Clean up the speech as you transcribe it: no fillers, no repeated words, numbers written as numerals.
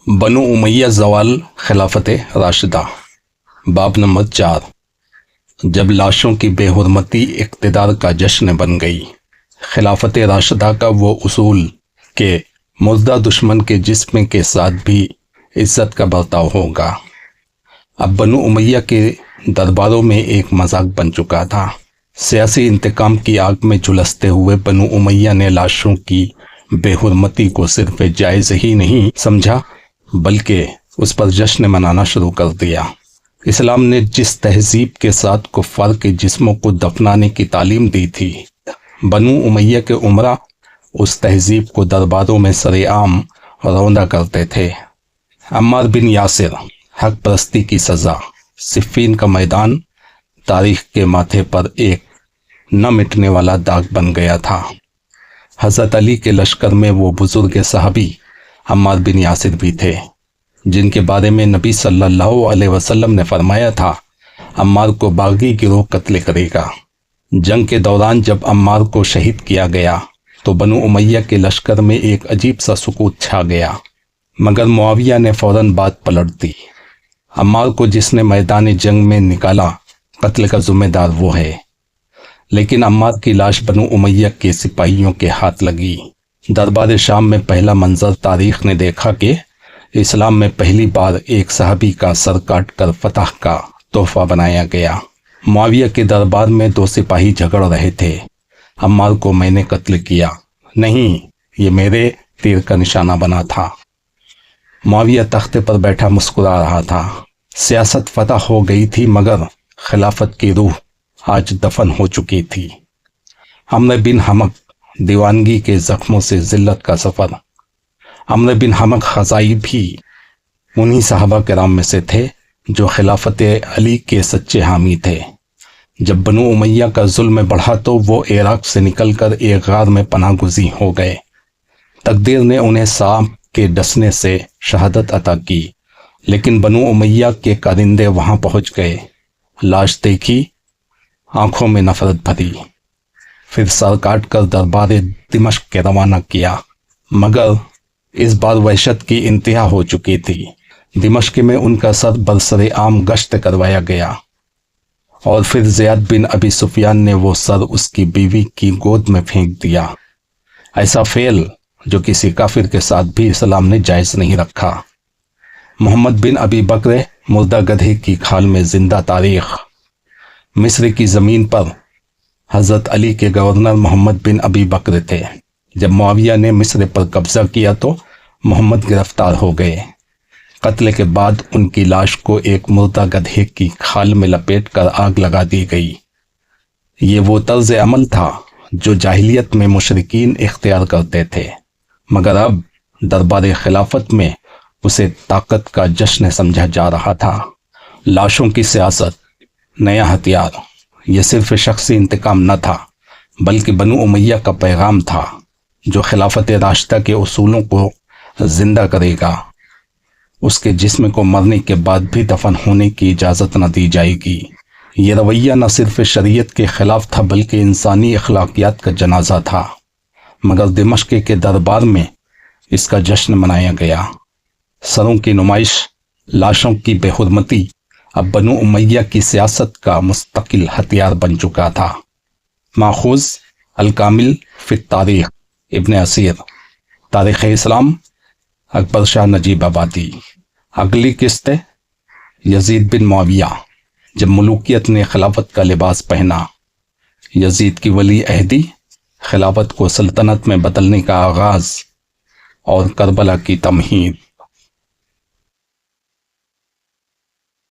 بنو امیہ زوال خلافت راشدہ باب نمبر 4۔ جب لاشوں کی بے حرمتی اقتدار کا جشن بن گئی، خلافت راشدہ کا وہ اصول کہ مردہ دشمن کے جسم کے ساتھ بھی عزت کا برتاؤ ہوگا، اب بنو امیہ کے درباروں میں ایک مذاق بن چکا تھا۔ سیاسی انتقام کی آگ میں جھلستے ہوئے بنو امیہ نے لاشوں کی بے حرمتی کو صرف جائز ہی نہیں سمجھا بلکہ اس پر جشن منانا شروع کر دیا۔ اسلام نے جس تہذیب کے ساتھ کفار کے جسموں کو دفنانے کی تعلیم دی تھی، بنو امیہ کے امراء اس تہذیب کو درباروں میں سر عام روندا کرتے تھے۔ عمار بن یاسر، حق پرستی کی سزا، صفین کا میدان تاریخ کے ماتھے پر ایک نہ مٹنے والا داغ بن گیا تھا۔ حضرت علی کے لشکر میں وہ بزرگ صحابی عمار بن یاسر بھی تھے جن کے بارے میں نبی صلی اللہ علیہ وسلم نے فرمایا تھا، عمار کو باغی گروہ قتل کرے گا۔ جنگ کے دوران جب عمار کو شہید کیا گیا تو بنو امیہ کے لشکر میں ایک عجیب سا سکوت چھا گیا، مگر معاویہ نے فوراً بات پلٹ دی۔ عمار کو جس نے میدان جنگ میں نکالا، قتل کا ذمہ دار وہ ہے، لیکن عمار کی لاش بنو امیہ کے سپاہیوں کے ہاتھ لگی۔ دربار شام میں پہلا منظر تاریخ نے دیکھا کہ اسلام میں پہلی بار ایک صحابی کا سر کاٹ کر فتح کا تحفہ بنایا گیا۔ معاویہ کے دربار میں دو سپاہی جھگڑ رہے تھے، عمار کو میں نے قتل کیا، نہیں، یہ میرے تیر کا نشانہ بنا تھا۔ معاویہ تختے پر بیٹھا مسکرا رہا تھا۔ سیاست فتح ہو گئی تھی مگر خلافت کی روح آج دفن ہو چکی تھی۔ عمرو بن حمق دیوانگی کے زخموں سے ذلت کا سفر۔ عمرو بن حمق خزائی بھی انہی صحابہ کرام میں سے تھے جو خلافت علی کے سچے حامی تھے۔ جب بنو امیہ کا ظلم بڑھا تو وہ عراق سے نکل کر ایک غار میں پناہ گزین ہو گئے۔ تقدیر نے انہیں سانپ کے ڈسنے سے شہادت عطا کی، لیکن بنو امیہ کے کارندے وہاں پہنچ گئے، لاش دیکھی، آنکھوں میں نفرت بھری، پھر سر کاٹ کر دربار دمشق کے روانہ کیا، مگر اس بار وحشت کی انتہا ہو چکی تھی۔ دمشق میں ان کا سر برسر عام گشت کروایا گیا اور پھر زیاد بن ابی سفیان نے وہ سر اس کی بیوی کی گود میں پھینک دیا۔ ایسا فعل جو کسی کافر کے ساتھ بھی اسلام نے جائز نہیں رکھا۔ محمد بن ابی بکر مردہ گدھے کی کھال میں زندہ تاریخ۔ مصر کی زمین پر حضرت علی کے گورنر محمد بن ابی بکر تھے۔ جب معاویہ نے مصر پر قبضہ کیا تو محمد گرفتار ہو گئے۔ قتل کے بعد ان کی لاش کو ایک مردہ گدھے کی کھال میں لپیٹ کر آگ لگا دی گئی۔ یہ وہ طرز عمل تھا جو جاہلیت میں مشرکین اختیار کرتے تھے، مگر اب دربار خلافت میں اسے طاقت کا جشن سمجھا جا رہا تھا۔ لاشوں کی سیاست، نیا ہتھیار۔ یہ صرف شخصی انتقام نہ تھا بلکہ بنو امیہ کا پیغام تھا جو خلافت راشدہ کے اصولوں کو زندہ کرے گا۔ اس کے جسم کو مرنے کے بعد بھی دفن ہونے کی اجازت نہ دی جائے گی۔ یہ رویہ نہ صرف شریعت کے خلاف تھا بلکہ انسانی اخلاقیات کا جنازہ تھا، مگر دمشق کے دربار میں اس کا جشن منایا گیا۔ سروں کی نمائش، لاشوں کی بے حرمتی اب بنو امیہ کی سیاست کا مستقل ہتھیار بن چکا تھا۔ ماخوذ الکامل فی التاریخ، ابن اسیر، تاریخ اسلام، اکبر شاہ نجیب آبادی۔ اگلی قسط، یزید بن معاویہ، جب ملوکیت نے خلافت کا لباس پہنا، یزید کی ولی عہدی، خلافت کو سلطنت میں بدلنے کا آغاز اور کربلا کی تمہید۔